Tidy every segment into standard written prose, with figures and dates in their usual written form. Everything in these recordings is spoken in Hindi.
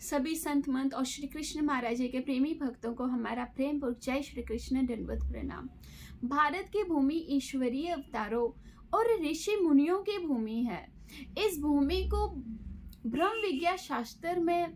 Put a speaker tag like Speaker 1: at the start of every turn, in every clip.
Speaker 1: सभी संत मंत और श्री कृष्ण महाराज जी के प्रेमी भक्तों को हमारा प्रेम पूर्वक जय श्री कृष्ण दंडवत प्रणाम। भारत की भूमि ईश्वरीय अवतारों और ऋषि मुनियों की भूमि है। इस भूमि को ब्रह्म विज्ञान शास्त्र में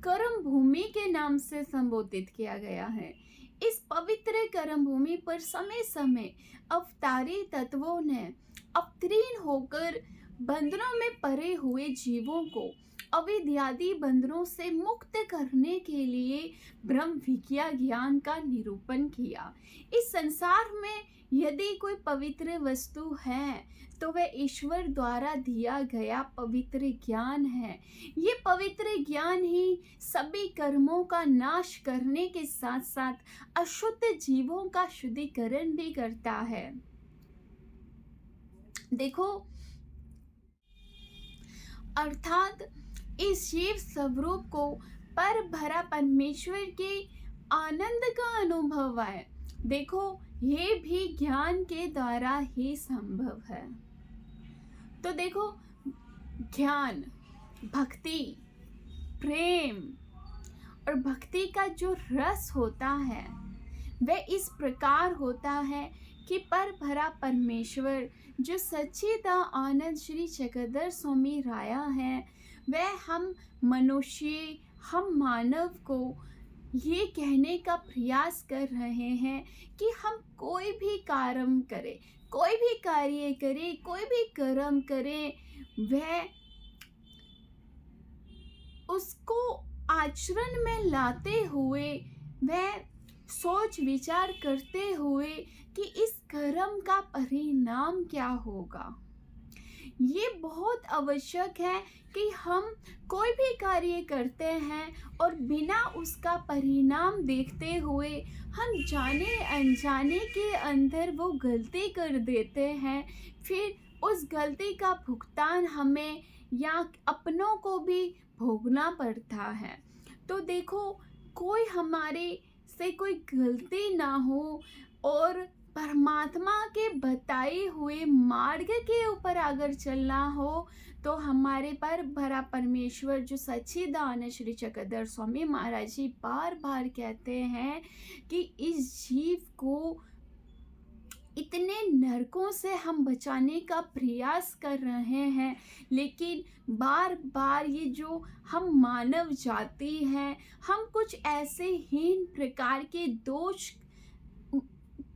Speaker 1: कर्म भूमि के नाम से संबोधित किया गया है। इस पवित्र कर्म भूमि पर समय समय अवतारी तत्वों ने अवतीर्ण होकर बंधनों में पड़े हुए जीवों को अविद्यादि बंधनों से मुक्त करने के लिए ब्रह्म विज्ञान ज्ञान का निरूपण किया। इस संसार में यदि कोई पवित्र वस्तु है तो वह ईश्वर द्वारा दिया गया पवित्र ज्ञान है। ये पवित्र ज्ञान ही सभी कर्मों का नाश करने के साथ साथ अशुद्ध जीवों का शुद्धिकरण भी करता है। देखो, अर्थात इस जीव स्वरूप को पर भरा परमेश्वर के आनंद का अनुभव है। देखो, ये भी ज्ञान के द्वारा ही संभव है। तो देखो, ज्ञान, भक्ति, प्रेम और भक्ति का जो रस होता है वह इस प्रकार होता है कि पर भरा परमेश्वर जो सच्चिदानंद आनंद श्री चक्रधर स्वामी राया है, वह हम मनुष्य, हम मानव को ये कहने का प्रयास कर रहे हैं कि हम कोई भी कार्य करें, कोई भी कार्य करें, कोई भी कर्म करें, वह उसको आचरण में लाते हुए, वह सोच विचार करते हुए कि इस कर्म का परिणाम क्या होगा। ये बहुत आवश्यक है कि हम कोई भी कार्य करते हैं और बिना उसका परिणाम देखते हुए हम जाने अनजाने के अंदर वो गलती कर देते हैं, फिर उस गलती का भुगतान हमें या अपनों को भी भोगना पड़ता है। तो देखो, कोई हमारे से कोई गलती ना हो और परमात्मा के बताए हुए मार्ग के ऊपर अगर चलना हो तो हमारे पर भरा परमेश्वर जो सच्चिदानंद श्री चक्रधर स्वामी महाराज जी बार बार कहते हैं कि इस जीव को इतने नरकों से हम बचाने का प्रयास कर रहे हैं, लेकिन बार बार ये जो हम मानव जाति हैं, हम कुछ ऐसे हीन प्रकार के दोष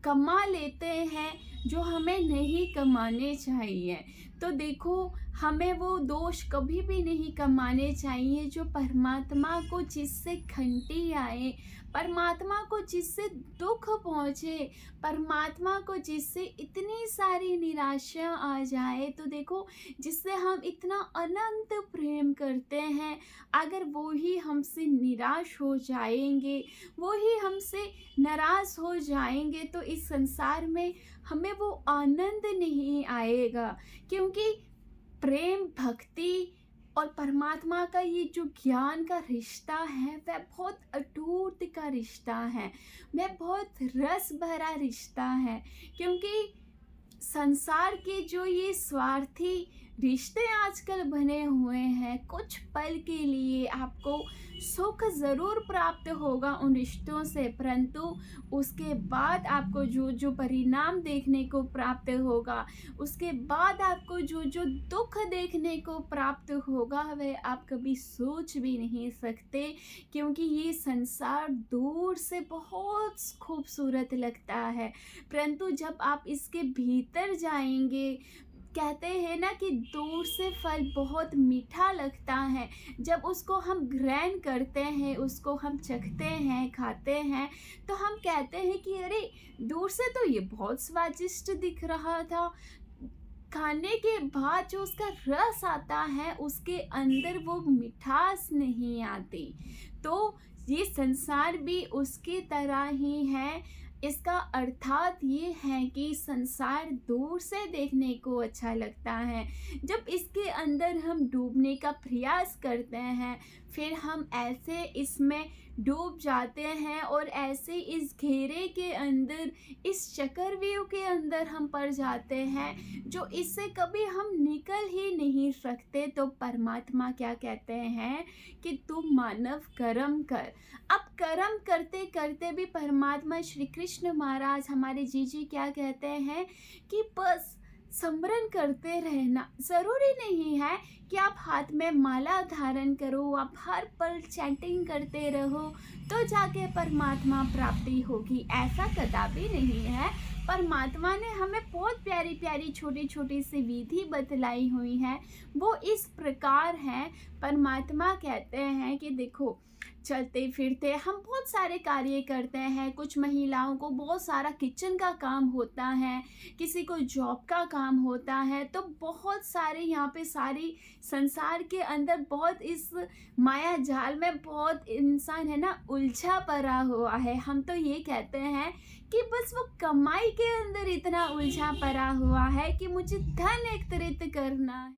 Speaker 1: कमा लेते हैं जो हमें नहीं कमाने चाहिए। तो देखो, हमें वो दोष कभी भी नहीं कमाने चाहिए जो परमात्मा को जिससे घंटी आए, परमात्मा को जिससे दुख पहुँचे, परमात्मा को जिससे इतनी सारी निराशा आ जाए। तो देखो, जिससे हम इतना अनंत प्रेम करते हैं, अगर वो ही हमसे निराश हो जाएंगे, वो ही हमसे नाराज़ हो जाएंगे, तो इस संसार में हमें वो आनंद नहीं आएगा। क्योंकि प्रेम, भक्ति और परमात्मा का ये जो ज्ञान का रिश्ता है वह बहुत अटूट का रिश्ता है, वह बहुत रस भरा रिश्ता है। क्योंकि संसार के जो ये स्वार्थी रिश्ते आजकल बने हुए हैं, कुछ पल के लिए आपको सुख ज़रूर प्राप्त होगा उन रिश्तों से, परंतु उसके बाद आपको जो जो परिणाम देखने को प्राप्त होगा, उसके बाद आपको जो जो दुख देखने को प्राप्त होगा, वह आप कभी सोच भी नहीं सकते। क्योंकि ये संसार दूर से बहुत खूबसूरत लगता है, परंतु जब आप इसके भीतर जाएंगे, कहते हैं ना कि दूर से फल बहुत मीठा लगता है, जब उसको हम ग्रहण करते हैं, उसको हम चखते हैं, खाते हैं, तो हम कहते हैं कि अरे, दूर से तो ये बहुत स्वादिष्ट दिख रहा था, खाने के बाद जो उसका रस आता है उसके अंदर वो मिठास नहीं आती। तो ये संसार भी उसकी तरह ही है। इसका अर्थात ये है कि संसार दूर से देखने को अच्छा लगता है। जब इसके अंदर हम डूबने का प्रयास करते हैं, फिर हम ऐसे इसमें डूब जाते हैं और ऐसे इस घेरे के अंदर, इस चक्रव्यूह के अंदर हम पड़ जाते हैं जो इससे कभी हम निकल ही नहीं सकते। तो परमात्मा क्या कहते हैं कि तुम मानव कर्म कर। अब कर्म करते करते भी परमात्मा श्री कृष्ण महाराज हमारे जीजी क्या कहते हैं कि बस स्मरण करते रहना। ज़रूरी नहीं है कि आप हाथ में माला धारण करो, आप हर पल चैंटिंग करते रहो तो जाके परमात्मा प्राप्ति होगी, ऐसा कदापि नहीं है। परमात्मा ने हमें बहुत प्यारी प्यारी छोटी छोटी सी विधि बतलाई हुई है, वो इस प्रकार है। परमात्मा कहते हैं कि देखो, चलते फिरते हम बहुत सारे कार्य करते हैं। कुछ महिलाओं को बहुत सारा किचन का काम होता है, किसी को जॉब का काम होता है, तो बहुत सारे यहाँ पे सारी संसार के अंदर बहुत इस माया जाल में बहुत इंसान है ना उलझा पड़ा हुआ है। हम तो ये कहते हैं कि बस वो कमाई के अंदर इतना उलझा पड़ा हुआ है कि मुझे धन एकत्रित करना है,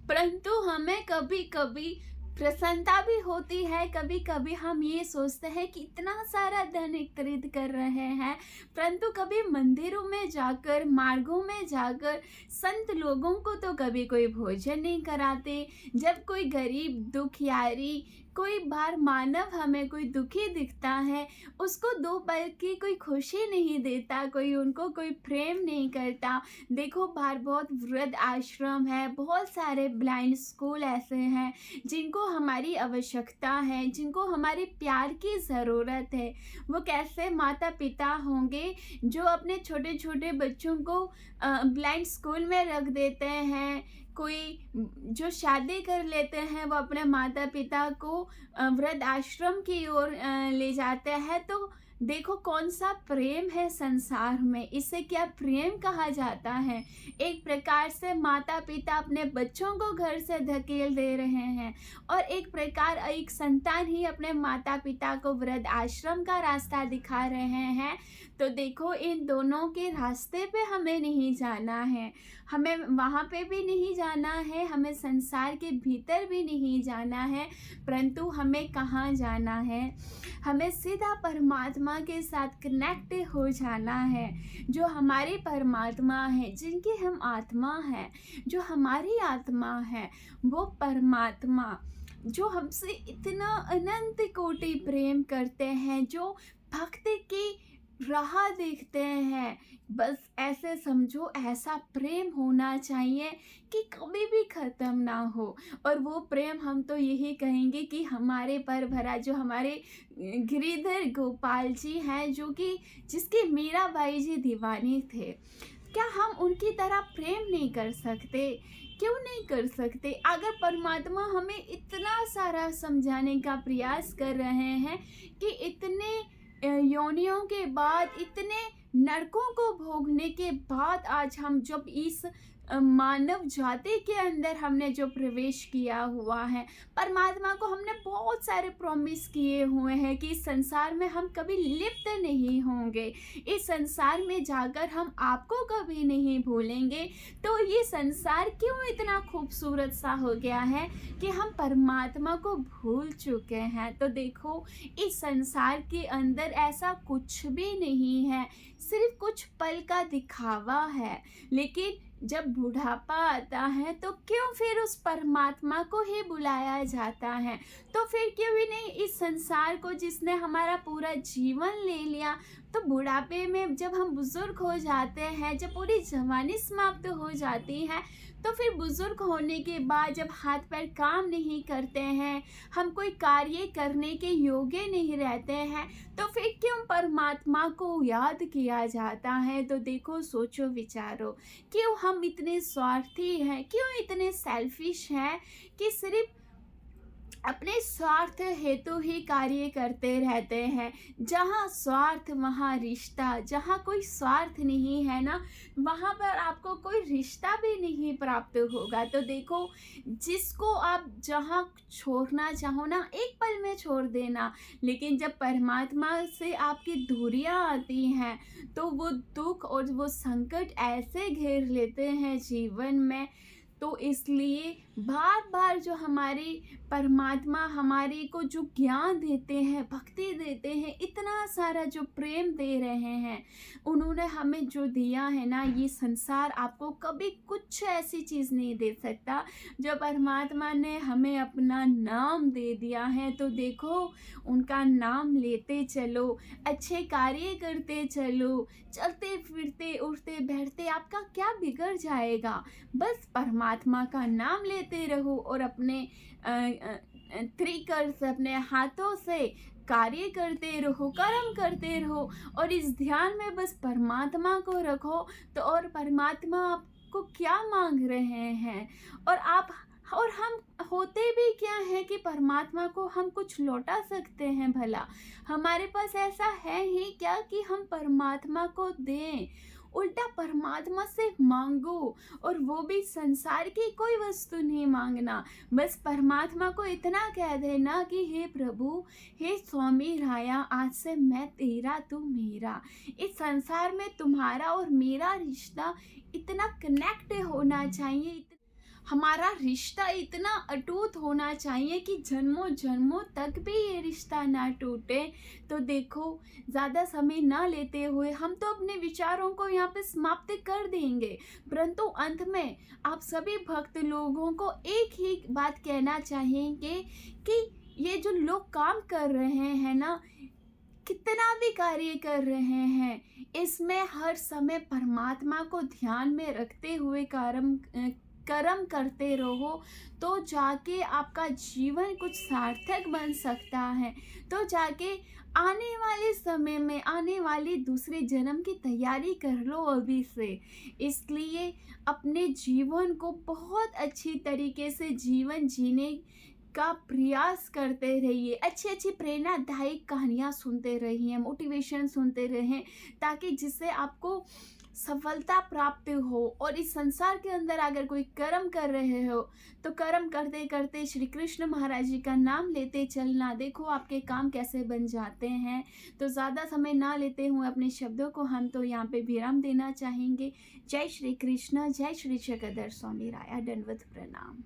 Speaker 1: परंतु हमें कभी कभी प्रसन्नता भी होती है। कभी कभी हम ये सोचते हैं कि इतना सारा धन एकत्रित कर रहे हैं, परंतु कभी मंदिरों में जाकर, मार्गों में जाकर संत लोगों को तो कभी कोई भोजन नहीं कराते। जब कोई गरीब दुखियारी, कोई बार मानव हमें कोई दुखी दिखता है, उसको दो पल की कोई खुशी नहीं देता, कोई उनको कोई प्रेम नहीं करता। देखो बाहर बहुत वृद्ध आश्रम है, बहुत सारे ब्लाइंड स्कूल ऐसे हैं जिनको हमारी आवश्यकता है, जिनको हमारे प्यार की ज़रूरत है। वो कैसे माता पिता होंगे जो अपने छोटे छोटे बच्चों को ब्लाइंड स्कूल में रख देते हैं। कोई जो शादी कर लेते हैं वो अपने माता पिता को वृद्ध आश्रम की ओर ले जाते हैं। तो देखो कौन सा प्रेम है संसार में, इसे क्या प्रेम कहा जाता है। एक प्रकार से माता पिता अपने बच्चों को घर से धकेल दे रहे हैं और एक प्रकार एक संतान ही अपने माता पिता को वृद्ध आश्रम का रास्ता दिखा रहे हैं। तो देखो इन दोनों के रास्ते पे हमें नहीं जाना है, हमें वहाँ पे भी नहीं जाना है, हमें संसार के भीतर भी नहीं जाना है, परंतु हमें कहाँ जाना है, हमें सीधा परमात्मा के साथ कनेक्ट हो जाना है। जो हमारे परमात्मा है, जिनकी हम आत्मा है, जो हमारी आत्मा है, वो परमात्मा जो हमसे इतना अनंत कोटि प्रेम करते हैं, जो भक्ति की राह देखते हैं, बस ऐसे समझो ऐसा प्रेम होना चाहिए कि कभी भी ख़त्म ना हो। और वो प्रेम हम तो यही कहेंगे कि हमारे पर भरा जो हमारे गिरिधर गोपाल जी हैं, जो कि जिसके मीराबाई जी दीवाने थे, क्या हम उनकी तरह प्रेम नहीं कर सकते? क्यों नहीं कर सकते? अगर परमात्मा हमें इतना सारा समझाने का प्रयास कर रहे हैं कि इतने योनियों के बाद, इतने नरकों को भोगने के बाद आज हम जब इस मानव जाति के अंदर हमने जो प्रवेश किया हुआ है, परमात्मा को हमने बहुत सारे प्रॉमिस किए हुए हैं कि इस संसार में हम कभी लिप्त नहीं होंगे, इस संसार में जाकर हम आपको कभी नहीं भूलेंगे। तो ये संसार क्यों इतना खूबसूरत सा हो गया है कि हम परमात्मा को भूल चुके हैं। तो देखो इस संसार के अंदर ऐसा कुछ भी नहीं है, सिर्फ कुछ पल का दिखावा है। लेकिन जब बुढ़ापा आता है तो क्यों फिर उस परमात्मा को ही बुलाया जाता है? तो फिर क्यों ही नहीं इस संसार को जिसने हमारा पूरा जीवन ले लिया, तो बुढ़ापे में जब हम बुजुर्ग हो जाते हैं, जब पूरी जवानी समाप्त हो जाती है, तो फिर बुजुर्ग होने के बाद जब हाथ पैर काम नहीं करते हैं, हम कोई कार्य करने के योग्य नहीं रहते हैं, तो फिर क्यों परमात्मा को याद किया जाता है? तो देखो सोचो विचारो, क्यों हम इतने स्वार्थी हैं, क्यों इतने सेल्फिश हैं कि सिर्फ अपने स्वार्थ हेतु ही कार्य करते रहते हैं। जहाँ स्वार्थ वहाँ रिश्ता, जहाँ कोई स्वार्थ नहीं है ना, वहाँ पर आपको कोई रिश्ता भी नहीं प्राप्त होगा। तो देखो, जिसको आप जहाँ छोड़ना चाहो ना, एक पल में छोड़ देना। लेकिन जब परमात्मा से आपकी दूरियां आती हैं, तो वो दुख और वो संकट ऐसे घेर लेते हैं जीवन में। तो इसलिए बार बार जो हमारी परमात्मा हमारे को जो ज्ञान देते हैं, भक्ति देते हैं, इतना सारा जो प्रेम दे रहे हैं, उन्होंने हमें जो दिया है ना, ये संसार आपको कभी कुछ ऐसी चीज़ नहीं दे सकता। जो परमात्मा ने हमें अपना नाम दे दिया है, तो देखो, उनका नाम लेते चलो, अच्छे कार्य करते चलो, चलते फिरते उठते बैठते आपका क्या बिगड़ जाएगा। बस परमात्मा का नाम लेते रहो और अपने त्रिकर से, अपने हाथों से कार्य करते रहो, कर्म करते रहो, और इस ध्यान में बस परमात्मा को रखो। तो और परमात्मा आपको क्या मांग रहे हैं, और आप और हम होते भी क्या है कि परमात्मा को हम कुछ लौटा सकते हैं भला? हमारे पास ऐसा है ही क्या कि हम परमात्मा को दें? उल्टा परमात्मा से मांगो, और वो भी संसार की कोई वस्तु नहीं मांगना। बस परमात्मा को इतना कह देना कि हे प्रभु, हे स्वामी राया, आज से मैं तेरा, तू मेरा। इस संसार में तुम्हारा और मेरा रिश्ता इतना कनेक्ट होना चाहिए, हमारा रिश्ता इतना अटूट होना चाहिए कि जन्मों जन्मों तक भी ये रिश्ता ना टूटे। तो देखो, ज़्यादा समय ना लेते हुए हम तो अपने विचारों को यहाँ पे समाप्त कर देंगे, परंतु अंत में आप सभी भक्त लोगों को एक ही बात कहना चाहेंगे कि ये जो लोग काम कर रहे हैं ना, कितना भी कार्य कर रहे हैं, इसमें हर समय परमात्मा को ध्यान में रखते हुए कर्म करते रहो, तो जाके आपका जीवन कुछ सार्थक बन सकता है। तो जाके आने वाले समय में, आने वाले दूसरे जन्म की तैयारी कर लो अभी से। इसलिए अपने जीवन को बहुत अच्छी तरीके से जीवन जीने का प्रयास करते रहिए। अच्छी अच्छी प्रेरणादायक कहानियाँ सुनते रहिए, मोटिवेशन सुनते रहें, ताकि जिससे आपको सफलता प्राप्त हो। और इस संसार के अंदर अगर कोई कर्म कर रहे हो, तो कर्म करते करते श्री कृष्ण महाराज जी का नाम लेते चलना। देखो आपके काम कैसे बन जाते हैं। तो ज़्यादा समय ना लेते हुए अपने शब्दों को हम तो यहाँ पे विराम देना चाहेंगे। जय श्री कृष्ण, जय श्री जगदर स्वामी राया, दंडवत प्रणाम।